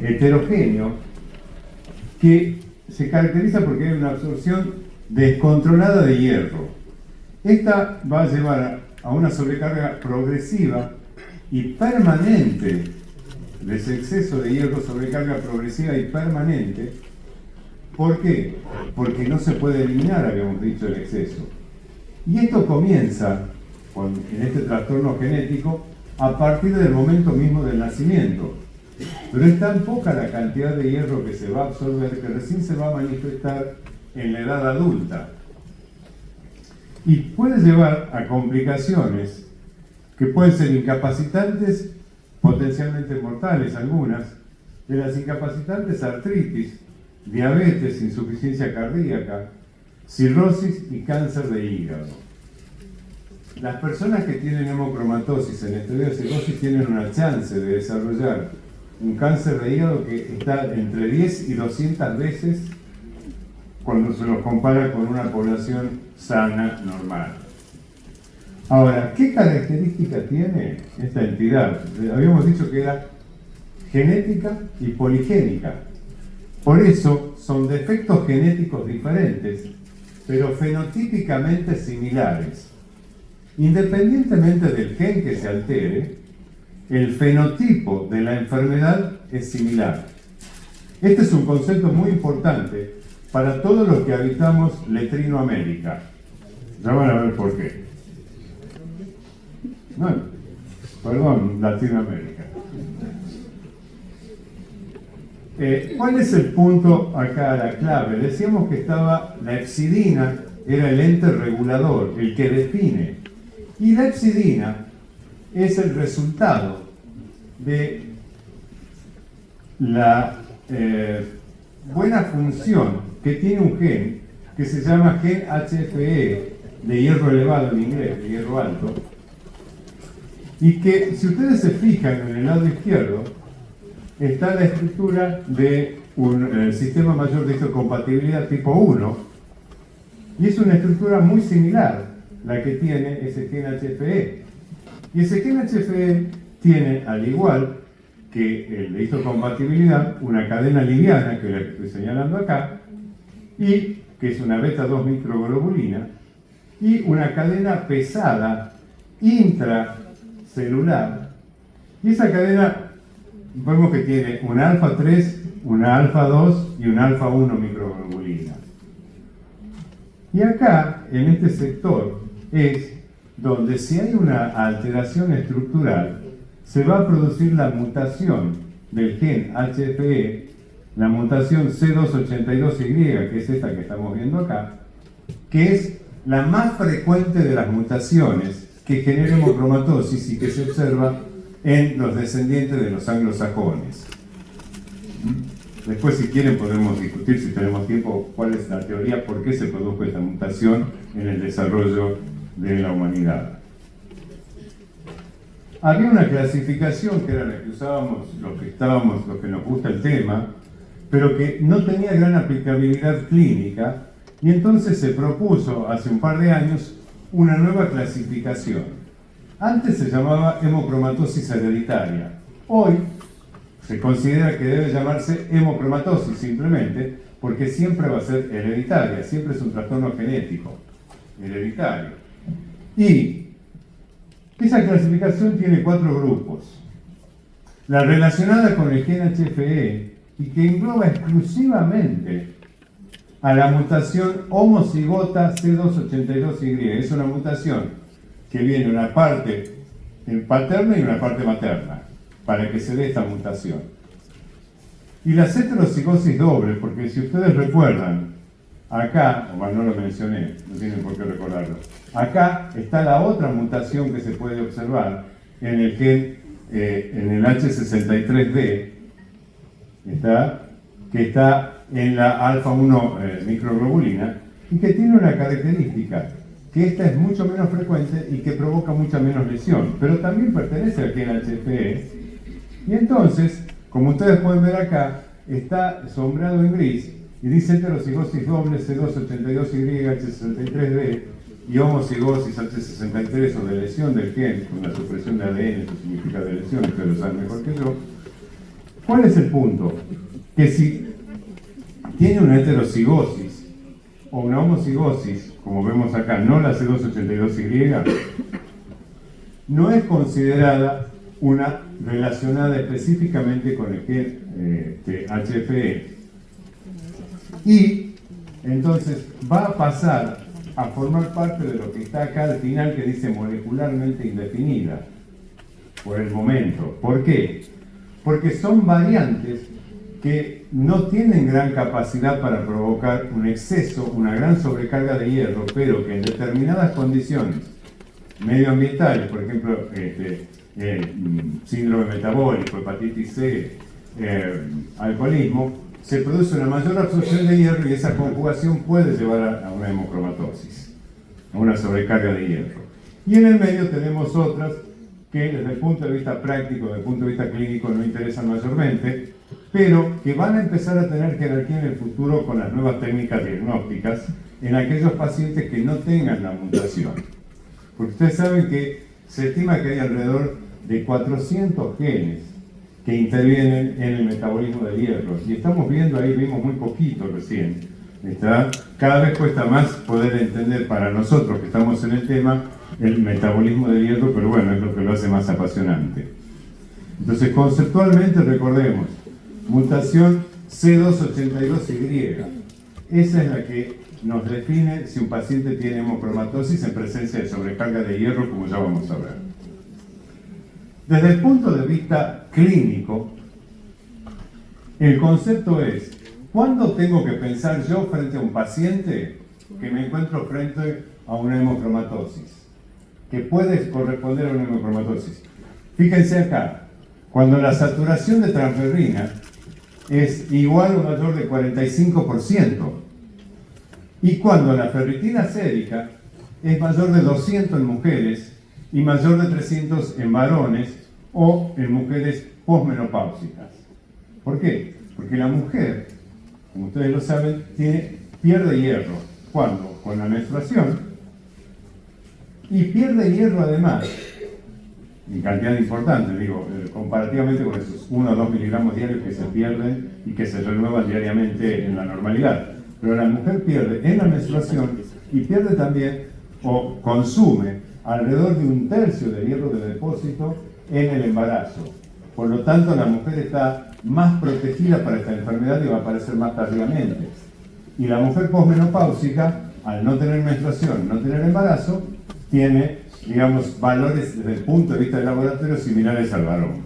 heterogéneo que se caracteriza porque hay una absorción descontrolada de hierro. Esta va a llevar a una sobrecarga progresiva y permanente de ese exceso de hierro, sobrecarga progresiva y permanente. ¿Por qué? Porque no se puede eliminar, habíamos dicho, el exceso. Y esto comienza en este trastorno genético a partir del momento mismo del nacimiento. Pero es tan poca la cantidad de hierro que se va a absorber que recién se va a manifestar en la edad adulta. Y puede llevar a complicaciones que pueden ser incapacitantes, potencialmente mortales algunas. De las incapacitantes, artritis, diabetes, insuficiencia cardíaca, cirrosis y cáncer de hígado. Las personas que tienen hemocromatosis en esteroide de cirrosis tienen una chance de desarrollar un cáncer de hígado que está entre 10 y 200 veces cuando se los compara con una población sana, normal. Ahora, ¿qué característica tiene esta entidad? Habíamos dicho que era genética y poligénica. Por eso son defectos genéticos diferentes, pero fenotípicamente similares. Independientemente del gen que se altere, el fenotipo de la enfermedad es similar. Este es un concepto muy importante para todos los que habitamos Letrinoamérica. Ya van a ver por qué. Bueno, perdón, Latinoamérica. ¿Cuál es el punto acá, la clave? Decíamos que estaba la hepcidina, era el ente regulador, el que define. Y la hepcidina es el resultado de la buena función que tiene un gen que se llama gen HFE, de hierro elevado en inglés, de hierro alto, y que si ustedes se fijan en el lado izquierdo, está la estructura de un sistema mayor de histocompatibilidad tipo 1, y es una estructura muy similar la que tiene ese gen HFE. Y ese gen HFE tiene, al igual que el de histocompatibilidad, una cadena liviana, que es la que estoy señalando acá, y que es una beta-2 microglobulina, y una cadena pesada intracelular. Y esa cadena, vemos que tiene una alfa-3, una alfa-2 y una alfa-1 microglobulina. Y acá, en este sector, es donde si hay una alteración estructural, se va a producir la mutación del gen HFE, la mutación C282Y, que es esta que estamos viendo acá, que es la más frecuente de las mutaciones que genera hemocromatosis y que se observa en los descendientes de los anglosajones. Después, si quieren, podemos discutir, si tenemos tiempo, cuál es la teoría, por qué se produjo esta mutación en el desarrollo de la humanidad. Había una clasificación que era la que usábamos los que nos gusta el tema, pero que no tenía gran aplicabilidad clínica, y entonces se propuso hace un par de años una nueva clasificación. Antes se llamaba hemocromatosis hereditaria. Hoy se considera que debe llamarse hemocromatosis simplemente, porque siempre va a ser hereditaria, siempre es un trastorno genético hereditario. Y esa clasificación tiene 4 grupos. La relacionada con el gen HFE y que engloba exclusivamente a la mutación homocigota C282Y. Es una mutación que viene una parte paterna y una parte materna para que se dé esta mutación. Y las heterocigosis dobles, porque si ustedes recuerdan, acá, o no lo mencioné, no tienen por qué recordarlo, acá está la otra mutación que se puede observar en el gen, en el H63D, que está en la alfa-1 microglobulina, y que tiene una característica, que esta es mucho menos frecuente y que provoca mucha menos lesión, pero también pertenece al gen HFE, y entonces, como ustedes pueden ver acá, está sombreado en gris, y dice heterocigosis doble C282Y H63D y homocigosis H63 o de lesión del gen, con la supresión de ADN, eso significa de lesión, ustedes lo saben mejor que yo. ¿Cuál es el punto? Que si tiene una heterocigosis o una homocigosis, como vemos acá, no la C282Y, no es considerada una relacionada específicamente con el gen HFE. Y entonces va a pasar a formar parte de lo que está acá al final, que dice molecularmente indefinida, por el momento. ¿Por qué? Porque son variantes que no tienen gran capacidad para provocar un exceso, una gran sobrecarga de hierro, pero que en determinadas condiciones medioambientales, por ejemplo, síndrome metabólico, hepatitis C, alcoholismo, se produce una mayor absorción de hierro y esa conjugación puede llevar a una hemocromatosis, a una sobrecarga de hierro. Y en el medio tenemos otras que desde el punto de vista práctico, desde el punto de vista clínico no interesan mayormente, pero que van a empezar a tener jerarquía en el futuro con las nuevas técnicas diagnósticas en aquellos pacientes que no tengan la mutación. Porque ustedes saben que se estima que hay alrededor de 400 genes que intervienen en el metabolismo del hierro. Y estamos viendo ahí, vimos muy poquito recién. Cada vez cuesta más poder entender para nosotros que estamos en el tema el metabolismo del hierro, pero bueno, es lo que lo hace más apasionante. Entonces, conceptualmente recordemos, mutación C282Y. Esa es la que nos define si un paciente tiene hemocromatosis en presencia de sobrecarga de hierro, como ya vamos a ver. Desde el punto de vista clínico, el concepto es, ¿cuándo tengo que pensar yo frente a un paciente que me encuentro frente a una hemocromatosis? Que puede corresponder a una hemocromatosis. Fíjense acá, cuando la saturación de transferrina es igual o mayor de 45%, y cuando la ferritina sérica es mayor de 200 en mujeres y mayor de 300 en varones o en mujeres posmenopáusicas. ¿Por qué? Porque la mujer, como ustedes lo saben, pierde hierro. ¿Cuándo? Con la menstruación. Y pierde hierro además, en cantidad importante, comparativamente con esos 1 o 2 miligramos diarios que se pierden y que se renuevan diariamente en la normalidad. Pero la mujer pierde en la menstruación y pierde también o consume alrededor de 1/3 del hierro de depósito en el embarazo. Por lo tanto, la mujer está más protegida para esta enfermedad y va a aparecer más tardíamente. Y la mujer posmenopáusica, al no tener menstruación, no tener embarazo, tiene, valores desde el punto de vista del laboratorio similares al varón.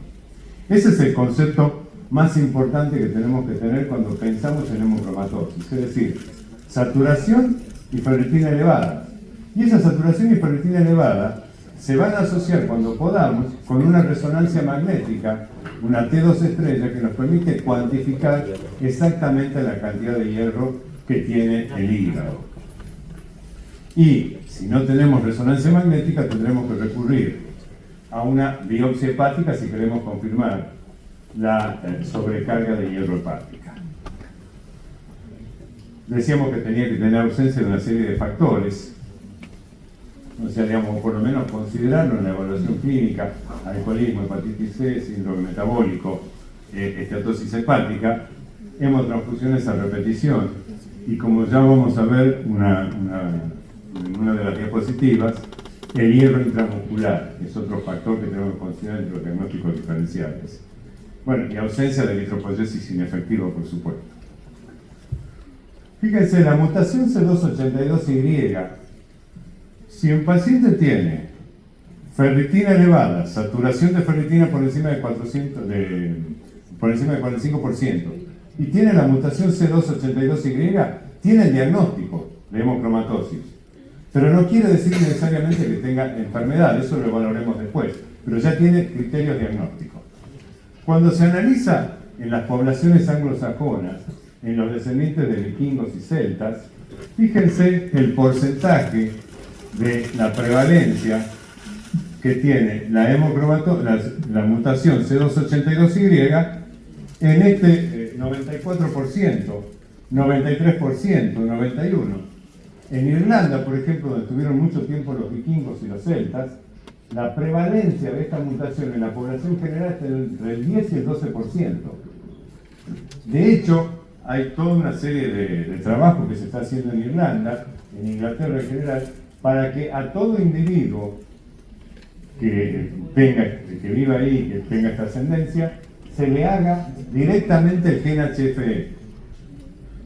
Ese es el concepto más importante que tenemos que tener cuando pensamos en hemocromatosis, es decir, saturación y ferritina elevada. Y esa saturación y ferritina elevada se van a asociar cuando podamos con una resonancia magnética, una T2 estrella, que nos permite cuantificar exactamente la cantidad de hierro que tiene el hígado. Y si no tenemos resonancia magnética, tendremos que recurrir a una biopsia hepática si queremos confirmar la sobrecarga de hierro hepática. Decíamos que tenía que tener ausencia de una serie de factores, o sea, por lo menos considerarlo en la evaluación clínica: alcoholismo, hepatitis C, síndrome metabólico, esteatosis hepática, hemotransfusiones a repetición, y como ya vamos a ver en una de las diapositivas, el hierro intramuscular es otro factor que tenemos que considerar entre los diagnósticos diferenciales. Bueno, y ausencia de eritropoyesis inefectiva, por supuesto. Fíjense, la mutación C282Y, si un paciente tiene ferritina elevada, saturación de ferritina por encima de 45%, y tiene la mutación C282Y, tiene el diagnóstico de hemocromatosis. Pero no quiere decir necesariamente que tenga enfermedad, eso lo evaluaremos después, pero ya tiene criterios diagnósticos. Cuando se analiza en las poblaciones anglosajonas, en los descendientes de vikingos y celtas, fíjense el porcentaje de la prevalencia que tiene la mutación C282Y en este 94%, 93%, 91%. En Irlanda, por ejemplo, donde estuvieron mucho tiempo los vikingos y los celtas, la prevalencia de esta mutación en la población general está entre el 10 y el 12%. De hecho, hay toda una serie de trabajos que se está haciendo en Irlanda, en Inglaterra en general, para que a todo individuo que viva ahí, que tenga esta ascendencia, se le haga directamente el gen HFE.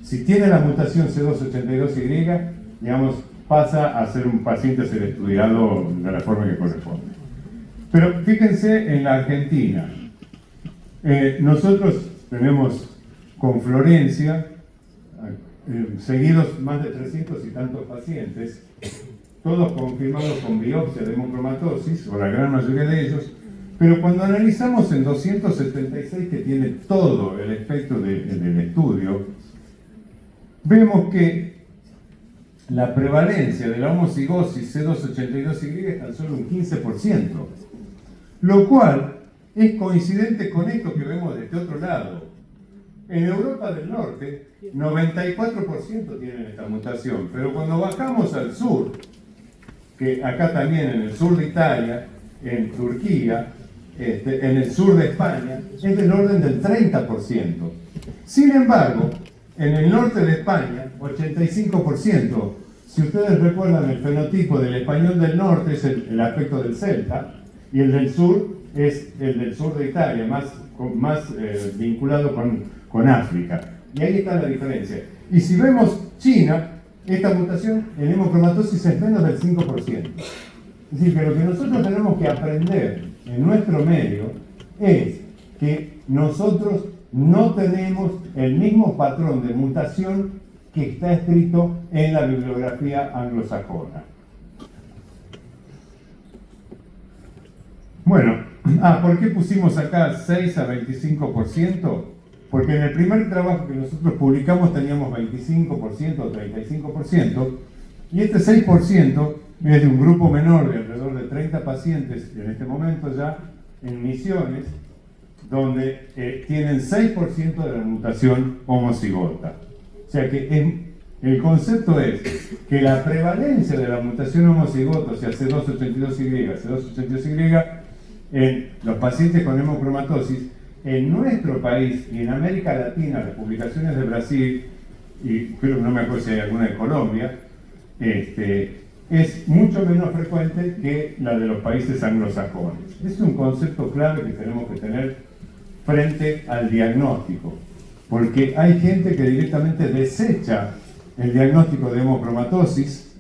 Si tiene la mutación C282Y, digamos, pasa a ser un paciente a ser estudiado de la forma que corresponde. Pero fíjense en la Argentina. Nosotros tenemos con Florencia seguidos más de 300 y tantos pacientes, todos confirmados con biopsia de hemocromatosis, o la gran mayoría de ellos, pero cuando analizamos en 276, que tiene todo el espectro del estudio, vemos que la prevalencia de la homocigosis C282Y es tan solo un 15%, lo cual es coincidente con esto que vemos de este otro lado. En Europa del Norte, 94% tienen esta mutación, pero cuando bajamos al sur, que acá también en el sur de Italia, en Turquía, en el sur de España, es del orden del 30%. Sin embargo, en el norte de España, 85%. Si ustedes recuerdan, el fenotipo del español del norte es el aspecto del celta, y el del sur es el del sur de Italia, más vinculado con África. Y ahí está la diferencia. Y si vemos China, esta mutación en hemocromatosis es menos del 5%. Es decir, que lo que nosotros tenemos que aprender en nuestro medio es que nosotros no tenemos el mismo patrón de mutación que está escrito en la bibliografía anglosajona. Bueno, ¿por qué pusimos acá 6 a 25%? Porque en el primer trabajo que nosotros publicamos teníamos 25% o 35%, y este 6% es de un grupo menor de alrededor de 30 pacientes en este momento ya en Misiones, donde tienen 6% de la mutación homocigota. O sea que el concepto es que la prevalencia de la mutación homocigota, o sea C282Y, C282Y, en los pacientes con hemocromatosis, en nuestro país y en América Latina, las publicaciones de Brasil, y creo que no me acuerdo si hay alguna de Colombia, es mucho menos frecuente que la de los países anglosajones. Es un concepto clave que tenemos que tener frente al diagnóstico, porque hay gente que directamente desecha el diagnóstico de hemocromatosis.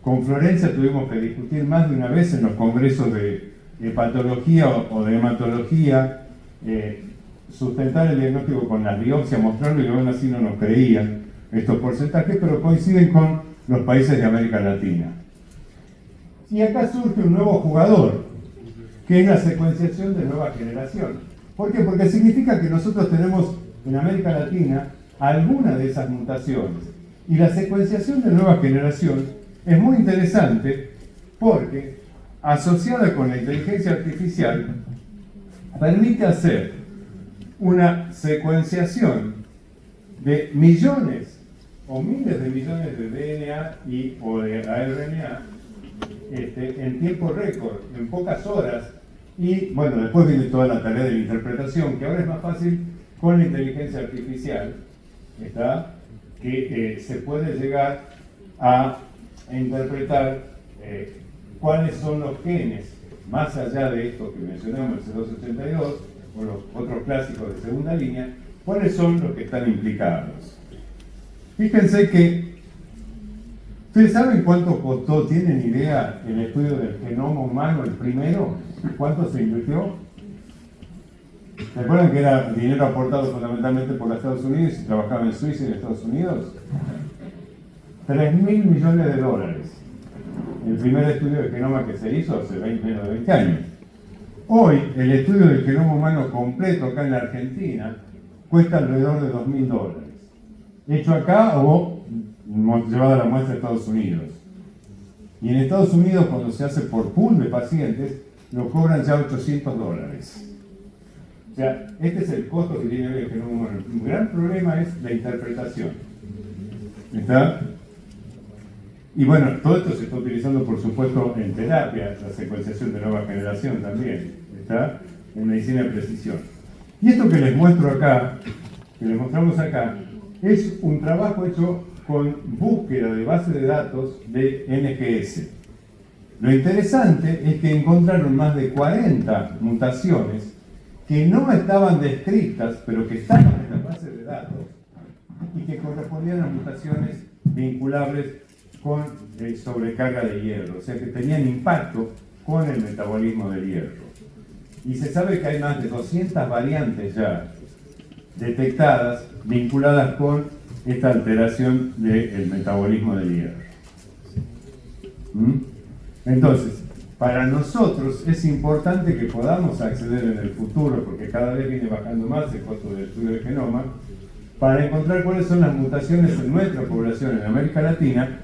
Con Florencia tuvimos que discutir más de una vez en los congresos de patología o de hematología, sustentar el diagnóstico con las biopsias, mostrarlo, y aún así no nos creían estos porcentajes, pero coinciden con los países de América Latina. Y acá surge un nuevo jugador, que es la secuenciación de nueva generación. ¿Por qué? Porque significa que nosotros tenemos en América Latina alguna de esas mutaciones. Y la secuenciación de nueva generación es muy interesante porque, asociada con la inteligencia artificial, permite hacer una secuenciación de millones o miles de millones de DNA o de ARNA en tiempo récord, en pocas horas. Y bueno, después viene toda la tarea de la interpretación, que ahora es más fácil con la inteligencia artificial, que se puede llegar a interpretar cuáles son los genes, más allá de estos que mencionamos, el C282 o los otros clásicos de segunda línea, cuáles son los que están implicados. Fíjense que, ¿ustedes saben cuánto costó? ¿Tienen idea el estudio del genoma humano, el primero? ¿Cuánto se invirtió? ¿Se acuerdan que era dinero aportado fundamentalmente por los Estados Unidos y trabajaba en Suiza y en Estados Unidos? 3.000 millones de dólares. El primer estudio de genoma que se hizo hace menos de 20 años. Hoy, el estudio del genoma humano completo acá en la Argentina cuesta alrededor de $2.000. Hecho acá o llevado a la muestra a Estados Unidos. Y en Estados Unidos, cuando se hace por pool de pacientes, lo cobran ya $800. O sea, este es el costo que tiene el genoma humano. Un gran problema es la interpretación. ¿Está? Y bueno, todo esto se está utilizando, por supuesto, en terapia, la secuenciación de nueva generación también, ¿está? En medicina de precisión. Y esto que les muestro acá que les mostramos acá, es un trabajo hecho con búsqueda de base de datos de NGS. Lo interesante es que encontraron más de 40 mutaciones que no estaban descritas, pero que estaban en la base de datos y que correspondían a mutaciones vinculables con sobrecarga de hierro, o sea que tenían impacto con el metabolismo del hierro. Y se sabe que hay más de 200 variantes ya detectadas vinculadas con esta alteración del metabolismo del hierro. Entonces, para nosotros es importante que podamos acceder en el futuro, porque cada vez viene bajando más el costo del estudio del genoma, para encontrar cuáles son las mutaciones en nuestra población en América Latina.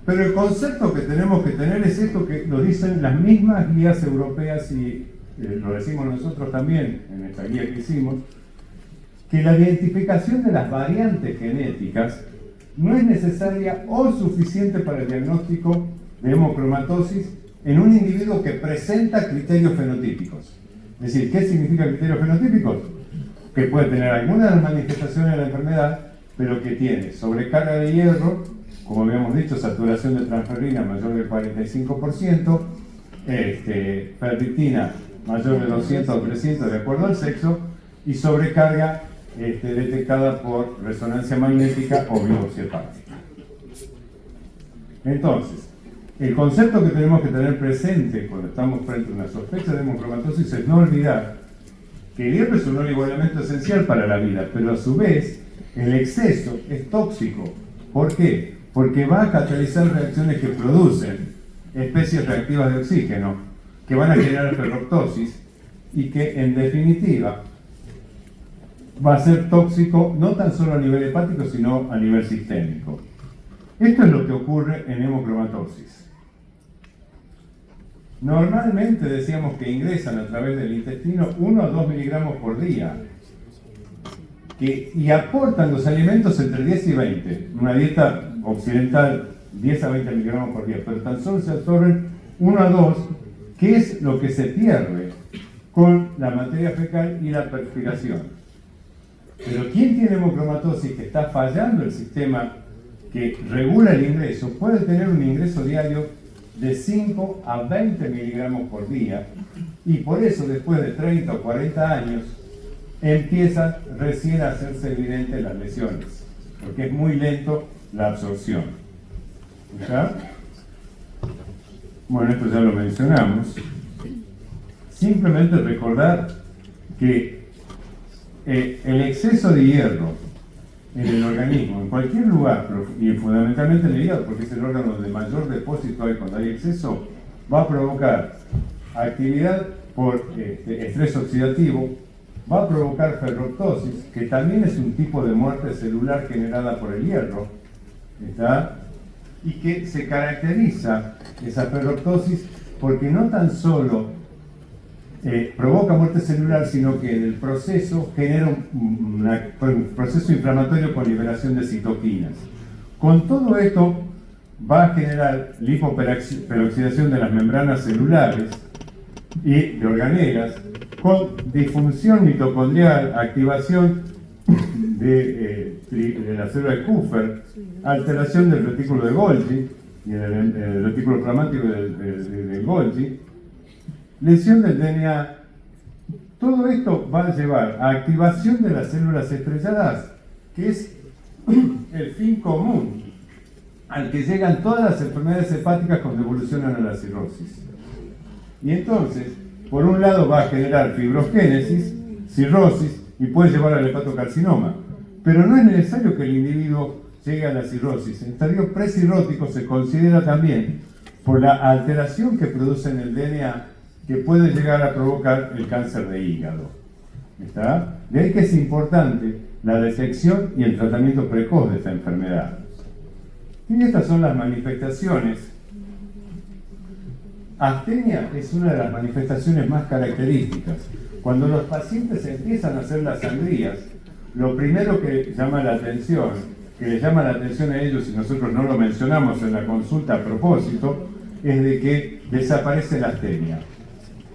Pero el concepto que tenemos que tener es esto que lo dicen las mismas guías europeas y lo decimos nosotros también en esta guía que hicimos, que la identificación de las variantes genéticas no es necesaria o suficiente para el diagnóstico de hemocromatosis en un individuo que presenta criterios fenotípicos. Es decir, ¿qué significa criterios fenotípicos? Que puede tener alguna de las manifestaciones de la enfermedad, pero que tiene sobrecarga de hierro, como habíamos dicho, saturación de transferrina mayor del 45%, ferritina mayor de 200 o 300 de acuerdo al sexo, y sobrecarga detectada por resonancia magnética o biopsia hepática. Entonces, el concepto que tenemos que tener presente cuando estamos frente a una sospecha de hemocromatosis es no olvidar que el hierro es un oligoelemento esencial para la vida, pero a su vez el exceso es tóxico. ¿Por qué? Porque va a catalizar reacciones que producen especies reactivas de oxígeno, que van a generar ferroptosis y que en definitiva va a ser tóxico no tan solo a nivel hepático, sino a nivel sistémico. Esto es lo que ocurre en hemocromatosis. Normalmente decíamos que ingresan a través del intestino 1 a 2 miligramos por día y aportan los alimentos entre 10 y 20. Una dieta occidental 10 a 20 miligramos por día, pero tan solo se absorben 1 a 2, que es lo que se pierde con la materia fecal y la perspiración. Pero quien tiene hemocromatosis que está fallando el sistema que regula el ingreso, puede tener un ingreso diario de 5 a 20 miligramos por día, y por eso después de 30 o 40 años empiezan recién a hacerse evidentes las lesiones, porque es muy lento la absorción. ¿Ya? Bueno, esto ya lo mencionamos. Simplemente recordar que el exceso de hierro en el organismo, en cualquier lugar, y fundamentalmente en el hígado, porque es el órgano donde mayor depósito hay cuando hay exceso, va a provocar actividad por estrés oxidativo, va a provocar ferroptosis, que también es un tipo de muerte celular generada por el hierro, ¿está? Y que se caracteriza esa ferroptosis porque no tan solo provoca muerte celular, sino que en el proceso genera un proceso inflamatorio con liberación de citoquinas. Con todo esto va a generar lipoperoxidación de las membranas celulares y de organelas, con disfunción mitocondrial, activación de la célula de Kupffer, alteración del retículo de Golgi y del retículo plasmático de Golgi, lesión del DNA. Todo esto va a llevar a activación de las células estrelladas, que es el fin común al que llegan todas las enfermedades hepáticas cuando evolucionan a la cirrosis. Y entonces, por un lado va a generar fibrogénesis, cirrosis y puede llevar al hepatocarcinoma. Pero no es necesario que el individuo llegue a la cirrosis. El estadio presirrótico se considera también por la alteración que produce en el DNA, que puede llegar a provocar el cáncer de hígado. ¿Está? De ahí que es importante la detección y el tratamiento precoz de esta enfermedad. Y estas son las manifestaciones. Astenia es una de las manifestaciones más características. Cuando los pacientes empiezan a hacer las sangrías, lo primero que llama la atención, que les llama la atención a ellos, y nosotros no lo mencionamos en la consulta a propósito, es de que desaparece la astenia,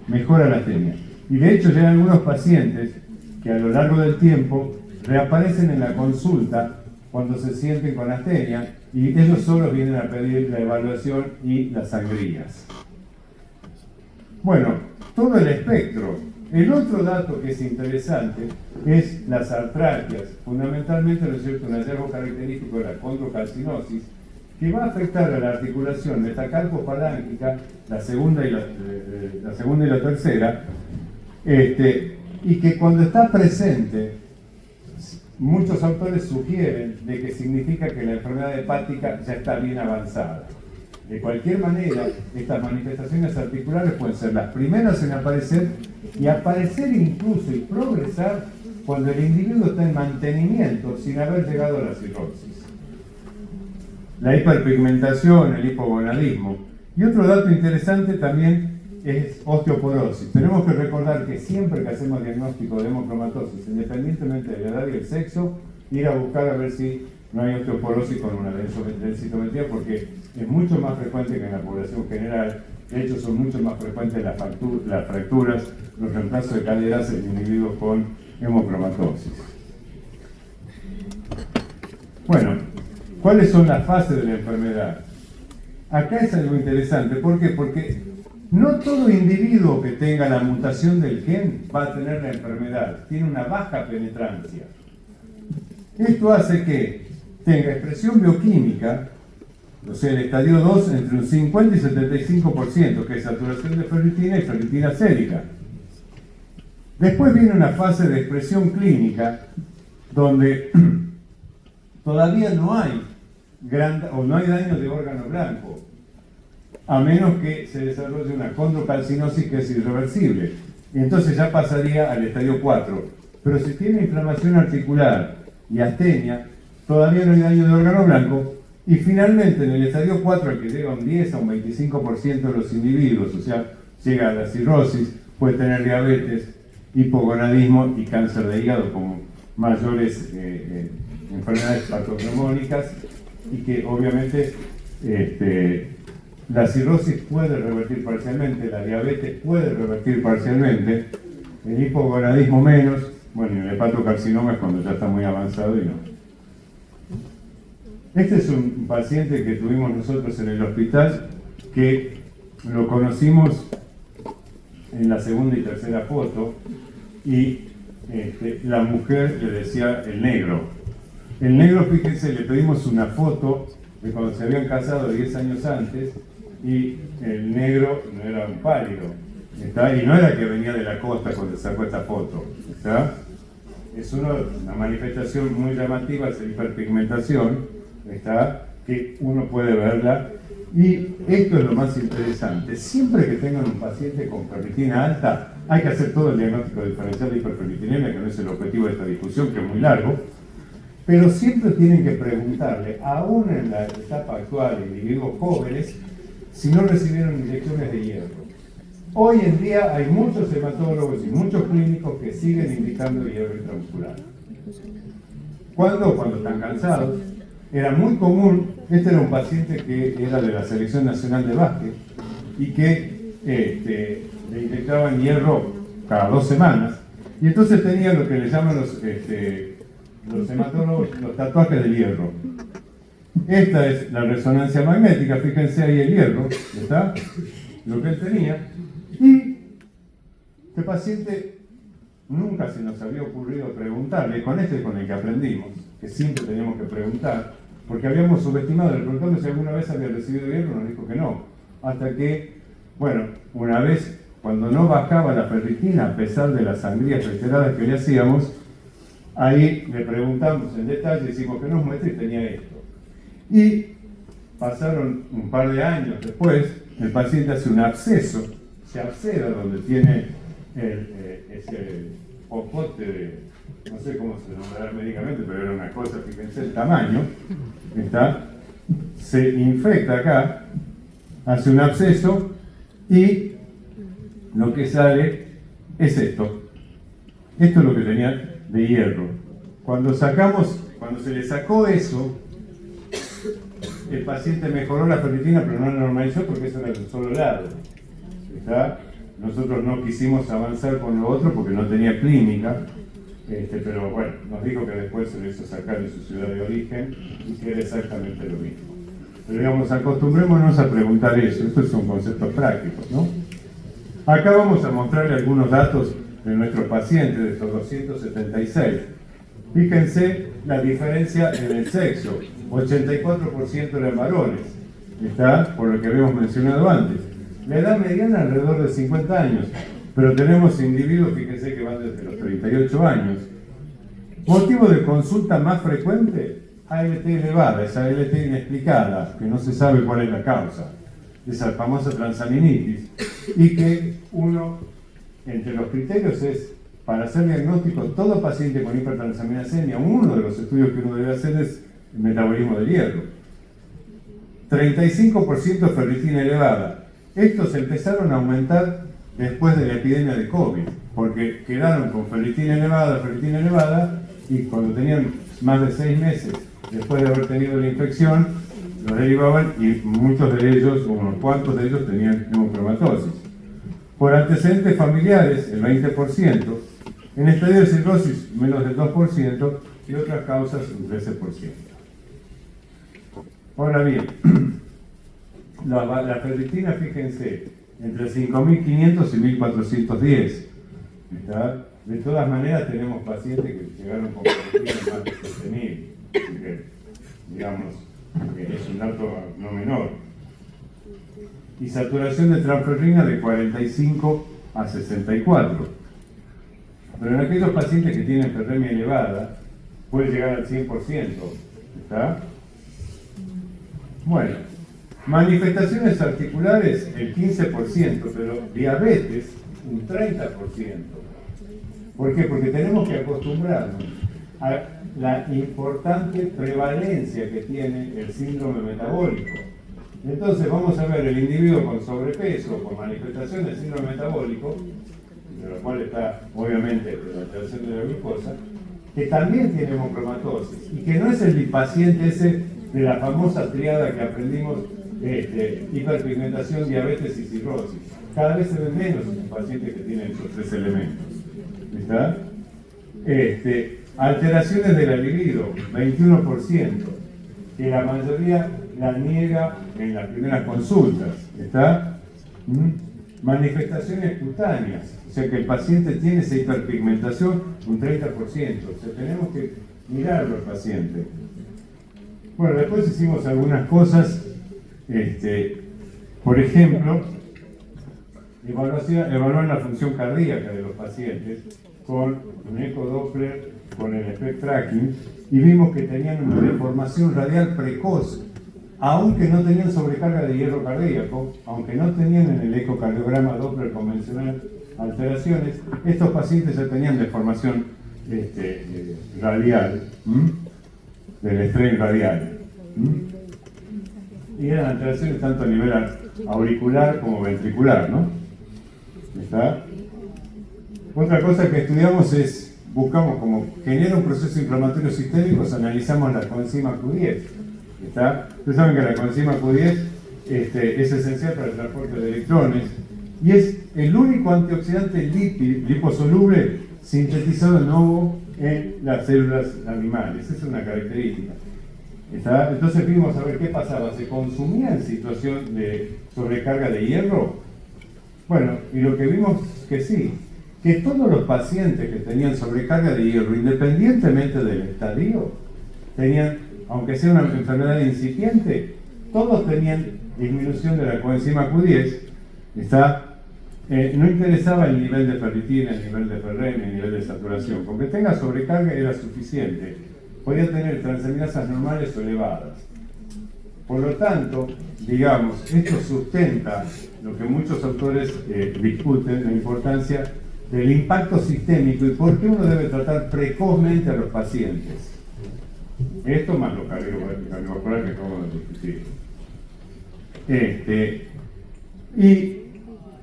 mejora la astenia. Y de hecho ya hay algunos pacientes que a lo largo del tiempo reaparecen en la consulta cuando se sienten con astenia y ellos solos vienen a pedir la evaluación y las sangrías. Bueno, todo el espectro. El otro dato que es interesante es las artralgias, fundamentalmente, ¿no es cierto?, un hallazgo característico de la condrocalcinosis que va a afectar a la articulación metacarpofalángica, la segunda y la tercera, y que cuando está presente, muchos autores sugieren de que significa que la enfermedad hepática ya está bien avanzada. De cualquier manera, estas manifestaciones articulares pueden ser las primeras en aparecer y aparecer incluso y progresar cuando el individuo está en mantenimiento sin haber llegado a la cirrosis. La hiperpigmentación, el hipogonadismo. Y otro dato interesante también es osteoporosis. Tenemos que recordar que siempre que hacemos diagnóstico de hemocromatosis, independientemente de la edad y el sexo, ir a buscar a ver si no hay osteoporosis con una densitometría, porque es mucho más frecuente que en la población general. De hecho, son mucho más frecuentes las fracturas, los reemplazos de caderas en individuos con hemocromatosis. Bueno, ¿cuáles son las fases de la enfermedad? Acá es algo interesante. ¿Por qué? Porque no todo individuo que tenga la mutación del gen va a tener la enfermedad. Tiene una baja penetrancia. Esto hace que tenga expresión bioquímica, o sea, el estadio 2, entre un 50 y 75%, que es saturación de ferritina y ferritina sérica. Después viene una fase de expresión clínica, donde todavía no hay daño de órgano blanco, a menos que se desarrolle una condrocalcinosis que es irreversible. Y entonces ya pasaría al estadio 4. Pero si tiene inflamación articular y astenia, todavía no hay daño de órgano blanco. Y finalmente, en el estadio 4, al que llega un 10 a un 25% de los individuos, o sea, llega a la cirrosis, puede tener diabetes, hipogonadismo y cáncer de hígado como mayores enfermedades patognomónicas, y que obviamente la cirrosis puede revertir parcialmente, la diabetes puede revertir parcialmente, el hipogonadismo menos, bueno, y el hepatocarcinoma es cuando ya está muy avanzado y no. Este es un paciente que tuvimos nosotros en el hospital, que lo conocimos en la segunda y tercera foto, y la mujer le decía el negro. El negro, fíjense, le pedimos una foto de cuando se habían casado 10 años antes, y el negro no era un pálido, ¿está? Y no era que venía de la costa cuando sacó esta foto, ¿está? Es una manifestación muy llamativa, es la hiperpigmentación, ¿está? Que uno puede verla. Y esto es lo más interesante: siempre que tengan un paciente con ferritina alta, hay que hacer todo el diagnóstico diferencial de hiperferritinemia, que no es el objetivo de esta discusión, que es muy largo, pero siempre tienen que preguntarle, aún en la etapa actual, individuos jóvenes, si no recibieron inyecciones de hierro. Hoy en día hay muchos hematólogos y muchos clínicos que siguen indicando hierro intramuscular. ¿Cuándo? Cuando están cansados. Era muy común, este era un paciente que era de la Selección Nacional de Básquet y que le inyectaban hierro cada 2 semanas, y entonces tenía lo que le llaman los hematólogos los tatuajes del hierro. Esta es la resonancia magnética, fíjense ahí el hierro, ¿está? Lo que él tenía. Y este paciente nunca se nos había ocurrido preguntarle, con este es con el que aprendimos, que siempre teníamos que preguntar, porque habíamos subestimado, le preguntamos si alguna vez había recibido hierro, nos dijo que no. Hasta que, bueno, una vez, cuando no bajaba la ferritina, a pesar de las sangrías reiteradas que le hacíamos, ahí le preguntamos en detalle, decimos que nos muestre y tenía esto. Y pasaron un par de años después, el paciente hace un absceso, se absceda donde tiene ese popote de, no sé cómo se nombrará médicamente, pero era una cosa, fíjense el tamaño, ¿está? Se infecta acá, hace un absceso y lo que sale es esto. Esto es lo que tenía de hierro. Cuando se le sacó eso, el paciente mejoró la ferritina, pero no la normalizó porque eso era de un solo lado, ¿está? Nosotros no quisimos avanzar con lo otro porque no tenía clínica, pero bueno, nos dijo que después se lo hizo sacar de su ciudad de origen y que era exactamente lo mismo. Pero digamos, acostumbrémonos a preguntar eso. Estos son conceptos prácticos, ¿no? Acá vamos a mostrarle algunos datos de nuestros pacientes, de estos 276. Fíjense la diferencia en el sexo. 84% eran varones, ¿está? Por lo que habíamos mencionado antes. La edad mediana alrededor de 50 años, pero tenemos individuos, fíjense que van desde los 38 años. Motivo de consulta más frecuente, ALT elevada, esa ALT inexplicada, que no se sabe cuál es la causa, esa famosa transaminitis, y que uno, entre los criterios es, para hacer diagnóstico, todo paciente con hipertransaminasemia, uno de los estudios que uno debe hacer es el metabolismo del hierro. 35% ferritina elevada. Estos empezaron a aumentar después de la epidemia de COVID, porque quedaron con ferritina elevada, y cuando tenían más de 6 meses después de haber tenido la infección, los derivaban y muchos de ellos, unos cuantos de ellos, tenían hemocromatosis. Por antecedentes familiares, el 20%, en estadio de cirrosis, menos del 2%, y otras causas, un 13%. Ahora bien, la ferritina, fíjense, entre 5.500 y 1.410. ¿Está? De todas maneras, tenemos pacientes que llegaron con ferritina más de 7.000. Así que, digamos, es un dato no menor. Y saturación de transferrina de 45 a 64. Pero en aquellos pacientes que tienen ferremia elevada, puede llegar al 100%. ¿Está? Bueno, manifestaciones articulares el 15%, pero diabetes un 30%. ¿Por qué? Porque tenemos que acostumbrarnos a la importante prevalencia que tiene el síndrome metabólico. Entonces vamos a ver el individuo con sobrepeso, con manifestación del síndrome metabólico, de lo cual está obviamente la alteración de la glucosa, que también tiene hemocromatosis y que no es el paciente ese de la famosa triada que aprendimos, hiperpigmentación, diabetes y cirrosis. Cada vez se ven menos los pacientes que tienen estos 3 elementos. ¿Está? Alteraciones de la libido, 21%, que la mayoría la niega en las primeras consultas. ¿Está? Manifestaciones cutáneas, o sea que el paciente tiene esa hiperpigmentación, un 30%. O sea, tenemos que mirarlo al paciente. Bueno, después hicimos algunas cosas, por ejemplo, evaluar la función cardíaca de los pacientes con un ecodoppler, con el SPECT tracking, y vimos que tenían una deformación radial precoz, aunque no tenían sobrecarga de hierro cardíaco, aunque no tenían en el ecocardiograma Doppler convencional alteraciones, estos pacientes ya tenían deformación radial, del strain radial. Y eran alteraciones tanto a nivel auricular como ventricular, ¿no? ¿Está? Otra cosa que estudiamos es, buscamos como genera un proceso inflamatorio sistémico, analizamos la coenzima Q10. ¿Está? Ustedes saben que la coenzima Q10 es esencial para el transporte de electrones y es el único antioxidante liposoluble sintetizado de nuevo en las células animales. Esa es una característica. ¿Está? Entonces vimos a ver qué pasaba. ¿Se consumía en situación de sobrecarga de hierro? Bueno, y lo que vimos que sí, que todos los pacientes que tenían sobrecarga de hierro, independientemente del estadio, tenían, aunque sea una enfermedad incipiente, todos tenían disminución de la coenzima Q10. ¿Está? No interesaba el nivel de ferritina, el nivel de ferremia, el nivel de saturación. Con que tenga sobrecarga era suficiente. Podía tener transaminasas normales o elevadas. Por lo tanto, digamos, esto sustenta lo que muchos autores discuten, la importancia del impacto sistémico y por qué uno debe tratar precozmente a los pacientes. Esto más lo cardiovascular que acabamos de discutir. Y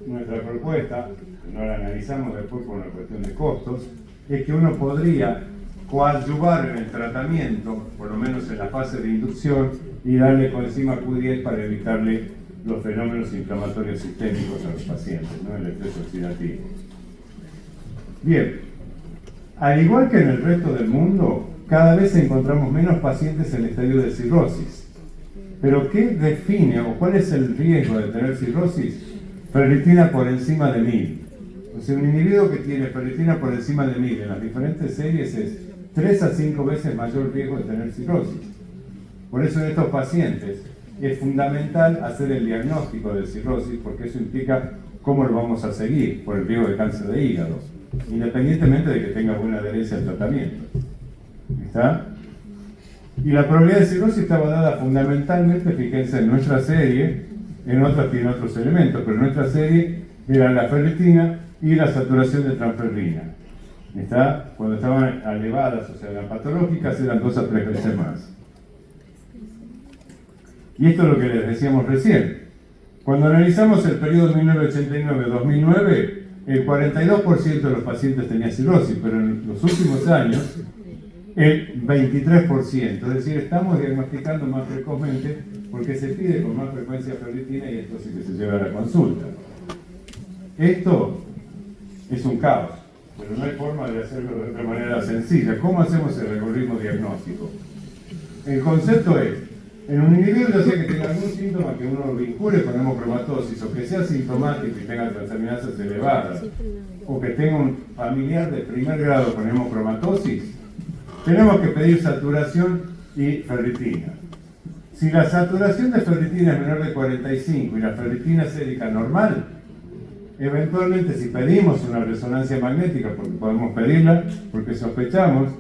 nuestra propuesta, que no la analizamos después por una cuestión de costos, es que uno podría coadyuvar en el tratamiento, por lo menos en la fase de inducción, y darle coenzima Q10 para evitarle los fenómenos inflamatorios sistémicos a los pacientes, ¿no? El estrés oxidativo. Bien, Al igual que en el resto del mundo, cada vez encontramos menos pacientes en estadio de cirrosis. Pero ¿qué define o cuál es el riesgo de tener cirrosis? Ferritina por encima de 1000. O sea, un individuo que tiene ferritina por encima de 1000 en las diferentes series es 3 a 5 veces mayor riesgo de tener cirrosis. Por eso en estos pacientes es fundamental hacer el diagnóstico de cirrosis, porque eso implica cómo lo vamos a seguir por el riesgo de cáncer de hígado, independientemente de que tenga buena adherencia al tratamiento. ¿Está? Y la probabilidad de cirrosis estaba dada fundamentalmente, fíjense, en nuestra serie, en otras tiene otros elementos, pero en nuestra serie eran la ferritina y la saturación de transferrina. ¿Está? Cuando estaban elevadas, o sea, eran patológicas, eran 2 a 3 veces más. Y esto es lo que les decíamos recién. Cuando analizamos el periodo 1989-2009, el 42% de los pacientes tenía cirrosis, pero en los últimos años, el 23%. Es decir, estamos diagnosticando más precozmente porque se pide con más frecuencia ferritina y esto sí que se lleva a la consulta. Esto es un caos, pero no hay forma de hacerlo de otra manera sencilla. ¿Cómo hacemos el algoritmo diagnóstico? El concepto es, en un individuo ya sea que tenga algún síntoma que uno lo vincule con hemocromatosis o que sea sintomático y tenga transaminasas elevadas o que tenga un familiar de primer grado con hemocromatosis, tenemos que pedir saturación y ferritina. Si la saturación de ferritina es menor de 45 y la ferritina sérica normal, eventualmente si pedimos una resonancia magnética, porque podemos pedirla, porque sospechamos,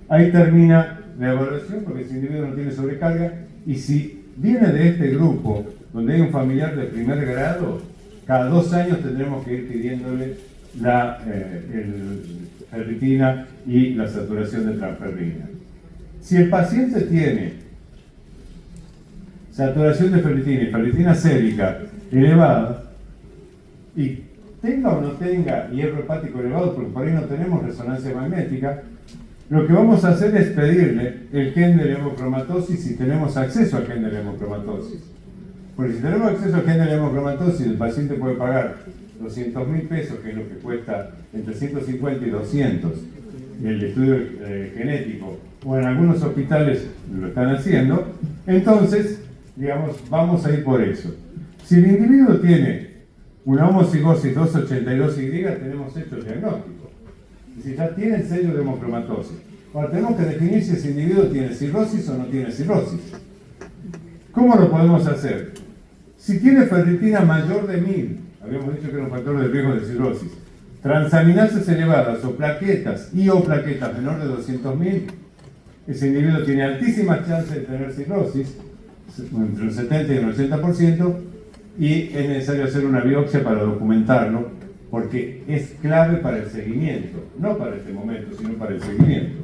ahí termina la evaluación porque ese individuo no tiene sobrecarga. Y si viene de este grupo, donde hay un familiar de primer grado, cada 2 años tendremos que ir pidiéndole la ferritina y la saturación de transferrina. Si el paciente tiene saturación de ferritina y ferritina sérica elevada, y tenga o no tenga hierro hepático elevado, porque por ahí no tenemos resonancia magnética, lo que vamos a hacer es pedirle el gen de la hemocromatosis si tenemos acceso al gen de la hemocromatosis. Porque si tenemos acceso al gen de la hemocromatosis, el paciente puede pagar 200.000 pesos, que es lo que cuesta entre 150 y 200 el estudio genético, o en algunos hospitales lo están haciendo, entonces, digamos, vamos a ir por eso. Si el individuo tiene una homocigosis 282Y, tenemos hecho el diagnóstico. Si ya tiene el sello de hemocromatosis. Ahora tenemos que definir si ese individuo tiene cirrosis o no tiene cirrosis. ¿Cómo lo podemos hacer? Si tiene ferritina mayor de 1000, habíamos dicho que era un factor de riesgo de cirrosis, transaminasas elevadas o plaquetas menor de 200.000, ese individuo tiene altísimas chances de tener cirrosis, entre un 70 y un 80%, y es necesario hacer una biopsia para documentarlo, porque es clave para el seguimiento, no para este momento, sino para el seguimiento.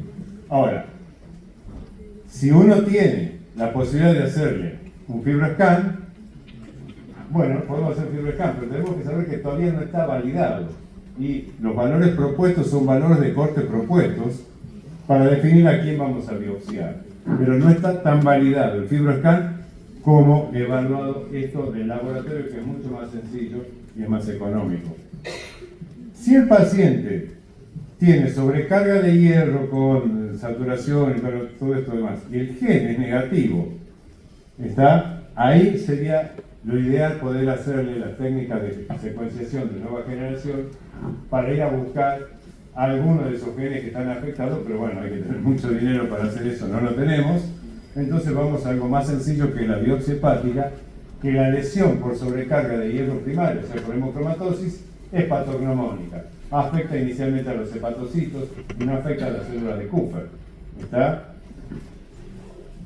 Ahora, si uno tiene la posibilidad de hacerle un FibroScan, bueno, podemos hacer FibroScan, pero tenemos que saber que todavía no está validado. Y los valores propuestos son valores de corte propuestos para definir a quién vamos a biopsiar. Pero no está tan validado el FibroScan como evaluado esto del laboratorio, que es mucho más sencillo y es más económico. Si el paciente tiene sobrecarga de hierro con saturación y todo esto demás, y el gen es negativo, ¿está? Ahí sería lo ideal poder hacerle las técnicas de secuenciación de nueva generación para ir a buscar algunos de esos genes que están afectados, pero bueno, hay que tener mucho dinero para hacer eso, no lo tenemos. Entonces vamos a algo más sencillo que la biopsia hepática, que la lesión por sobrecarga de hierro primario, o sea, por hemocromatosis, es patognomónica. Afecta inicialmente a los hepatocitos y no afecta a las células de Kupffer. ¿Está?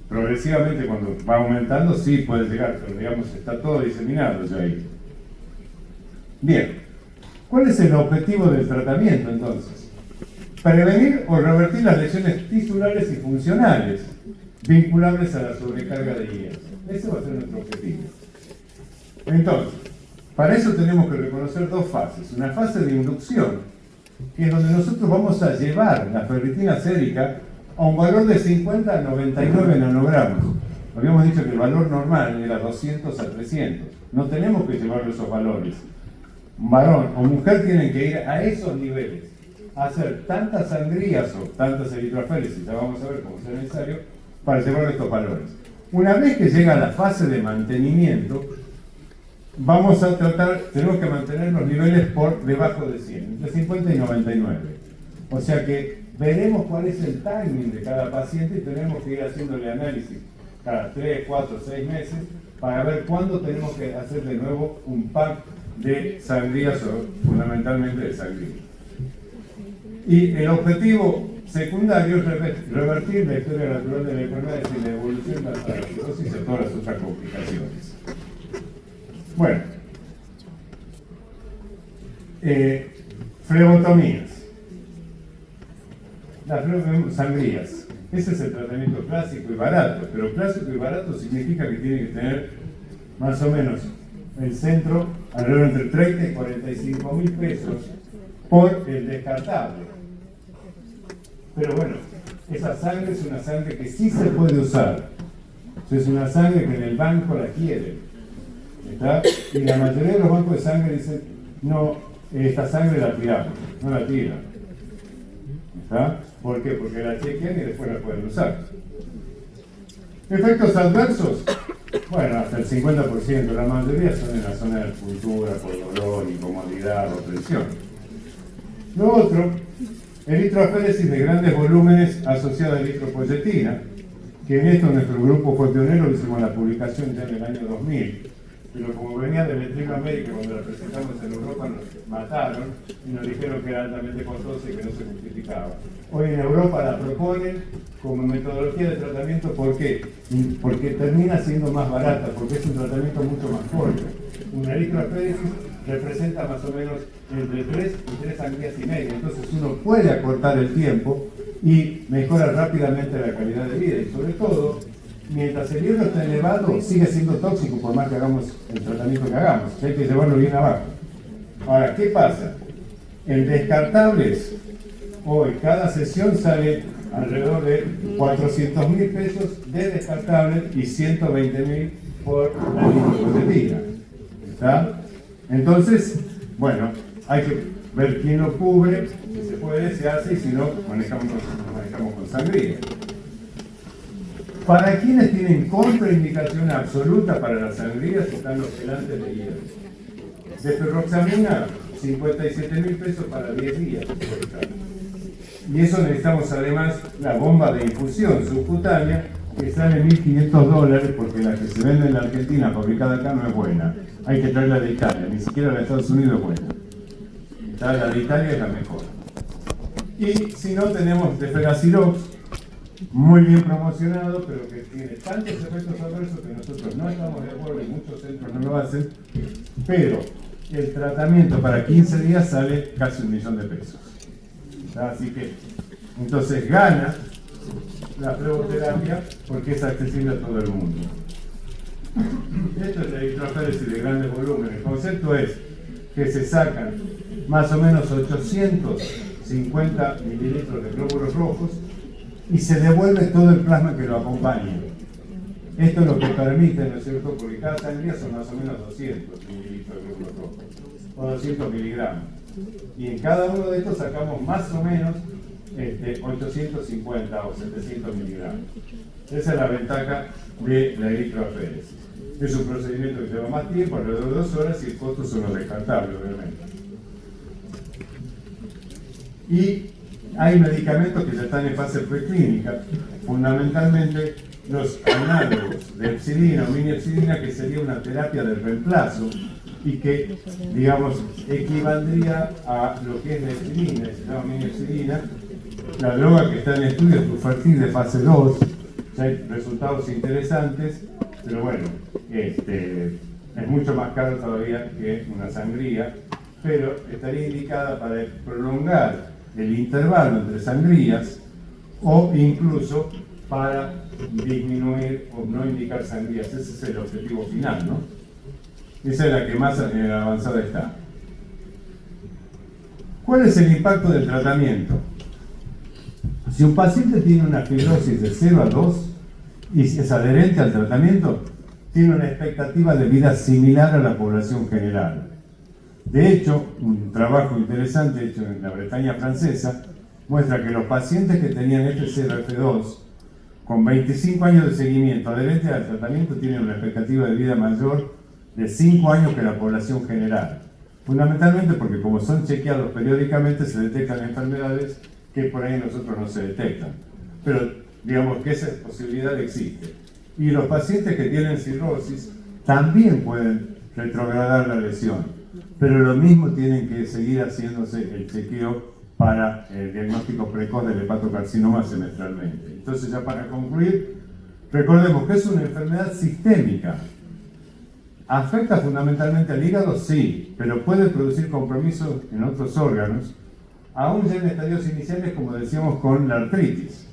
Progresivamente, cuando va aumentando, sí puede llegar, pero digamos, está todo diseminado ya ahí. Bien, ¿cuál es el objetivo del tratamiento entonces? Prevenir o revertir las lesiones tisulares y funcionales vinculables a la sobrecarga de hierro. Ese va a ser nuestro objetivo. Entonces, para eso tenemos que reconocer 2 fases. Una fase de inducción, que es donde nosotros vamos a llevar la ferritina sérica a un valor de 50 a 99 nanogramos. Habíamos dicho que el valor normal era 200 a 300. No tenemos que llevarlo a esos valores. Varón o mujer tienen que ir a esos niveles. hacer tantas sangrías o tantas eritroaféresis, ya vamos a ver cómo sea necesario, para llevar estos valores. Una vez que llega a la fase de mantenimiento, vamos a tratar, tenemos que mantener los niveles por debajo de 100, entre 50 y 99. O sea que veremos cuál es el timing de cada paciente y tenemos que ir haciéndole análisis cada 3, 4, 6 meses para ver cuándo tenemos que hacer de nuevo un pack de sangrías o fundamentalmente de sangría. Y el objetivo secundario es revertir la historia natural de la enfermedad y la evolución de la cirrosis y todas las otras complicaciones. Bueno, flebotomías. Las sangrías. Ese es el tratamiento clásico y barato, pero clásico y barato significa que tiene que tener más o menos el centro alrededor entre 30 y 45 mil pesos por el descartable. Pero bueno, esa sangre es una sangre que sí se puede usar. Es una sangre que en el banco la quieren. ¿Está? Y la mayoría de los bancos de sangre dicen, no, esta sangre la tiramos, no la tiran. ¿Está? ¿Por qué? Porque la chequean y después la pueden usar. ¿Efectos adversos? Bueno, hasta el 50%, la mayoría son en la zona de puntura, por dolor, incomodidad o presión. Lo otro, eritroaféresis de grandes volúmenes asociada a eritropoyetina, que en esto nuestro grupo fue pionero, hicimos la publicación ya en el año 2000. Pero como venía de Latinoamérica, cuando la presentamos en Europa nos mataron y nos dijeron que era altamente costosa y que no se justificaba. Hoy en Europa la proponen como metodología de tratamiento, ¿por qué? Porque termina siendo más barata, porque es un tratamiento mucho más corto. Una eritroaféresis representa más o menos entre 3 y 3 sangrías y media, entonces uno puede acortar el tiempo y mejora rápidamente la calidad de vida y sobre todo, mientras el hierro está elevado, sigue siendo tóxico por más que hagamos el tratamiento que hagamos. Hay que llevarlo bien abajo. Ahora, ¿qué pasa? En descartables, hoy cada sesión sale alrededor de 400 mil pesos de descartables y 120 mil por la eritropoyetina. ¿Está? Entonces, bueno, hay que ver quién lo cubre, si se puede, se hace, y si no, manejamos con sangría. Para quienes tienen contraindicación absoluta para las sangrías están los gelantes de hierro. De ferroxamina, 57 mil pesos para 10 días. Y eso necesitamos además la bomba de infusión subcutánea, que sale $1.500 porque la que se vende en la Argentina, fabricada acá, no es buena. Hay que traerla de Italia, ni siquiera la de Estados Unidos es buena. La de Italia es la mejor. Y si no, tenemos Deferacirox, muy bien promocionado, pero que tiene tantos efectos adversos que nosotros no estamos de acuerdo y muchos centros no lo hacen, pero el tratamiento para 15 días sale casi $1.000.000 de pesos. Así que, entonces gana la fleboterapia porque es accesible a todo el mundo. Esto es la eritroaféresis de grandes volúmenes. El concepto es que se sacan más o menos 850 mililitros de glóbulos rojos y se devuelve todo el plasma que lo acompaña. Esto es lo que permite, ¿no es cierto? Porque cada sangría son más o menos 200 mililitros de glóbulos rojos, o 200 miligramos. Y en cada uno de estos sacamos más o menos 850 o 700 miligramos. Esa es la ventaja de la eritroaféresis. Es un procedimiento que lleva más tiempo, alrededor de 2 horas, y el costo son los descartables, obviamente. Y hay medicamentos que ya están en fase preclínica, fundamentalmente los análogos de epsilina o mini-epsilina, que sería una terapia de reemplazo y que, digamos, equivaldría a lo que es la epsilina, se llama mini-epsilina. La droga que está en estudio es Tufertil de fase 2, ya hay resultados interesantes, pero bueno, es mucho más caro todavía que una sangría, pero estaría indicada para prolongar el intervalo entre sangrías o incluso para disminuir o no indicar sangrías. Ese es el objetivo final, ¿no? Esa es la que más avanzada está. ¿Cuál es el impacto del tratamiento? Si un paciente tiene una fibrosis de 0 a 2 y es adherente al tratamiento, tiene una expectativa de vida similar a la población general. De hecho, un trabajo interesante hecho en la Bretaña francesa muestra que los pacientes que tenían F0, F2, con 25 años de seguimiento adherente al tratamiento, tienen una expectativa de vida mayor de 5 años que la población general. Fundamentalmente porque como son chequeados periódicamente se detectan enfermedades que por ahí nosotros no se detectan. Pero digamos que esa posibilidad existe. Y los pacientes que tienen cirrosis también pueden retrogradar la lesión, pero lo mismo tienen que seguir haciéndose el chequeo para el diagnóstico precoz del hepatocarcinoma semestralmente. Entonces, ya para concluir, recordemos que es una enfermedad sistémica. ¿Afecta fundamentalmente al hígado? Sí, pero puede producir compromisos en otros órganos, aún ya en estadios iniciales, como decíamos, con la artritis.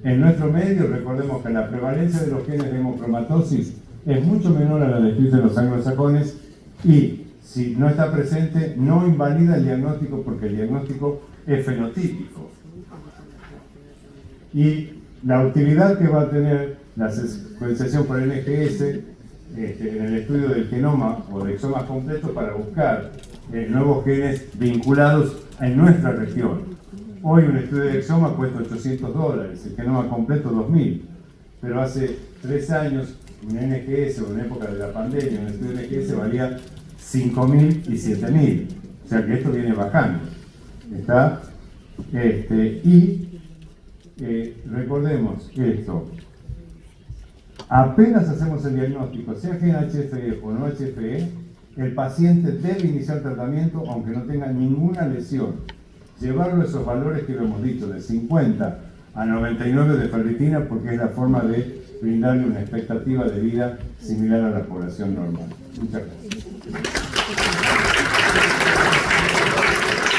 En nuestro medio, recordemos que la prevalencia de los genes de hemocromatosis es mucho menor a la descrita en los anglosajones y, si no está presente, no invalida el diagnóstico porque el diagnóstico es fenotípico. Y la utilidad que va a tener la secuenciación por NGS en el estudio del genoma o de exomas completos para buscar nuevos genes vinculados en nuestra región. Hoy un estudio de exoma cuesta $800, el genoma completo 2.000, pero hace 3 años un NGS, o en época de la pandemia, un estudio de NGS valía 5.000 y 7.000, o sea que esto viene bajando. ¿Está? Recordemos esto, apenas hacemos el diagnóstico, sea gen HFE o no HFE, el paciente debe iniciar tratamiento aunque no tenga ninguna lesión. Llevarlo a esos valores que lo hemos dicho, de 50 a 99 de ferritina, porque es la forma de brindarle una expectativa de vida similar a la población normal. Muchas gracias.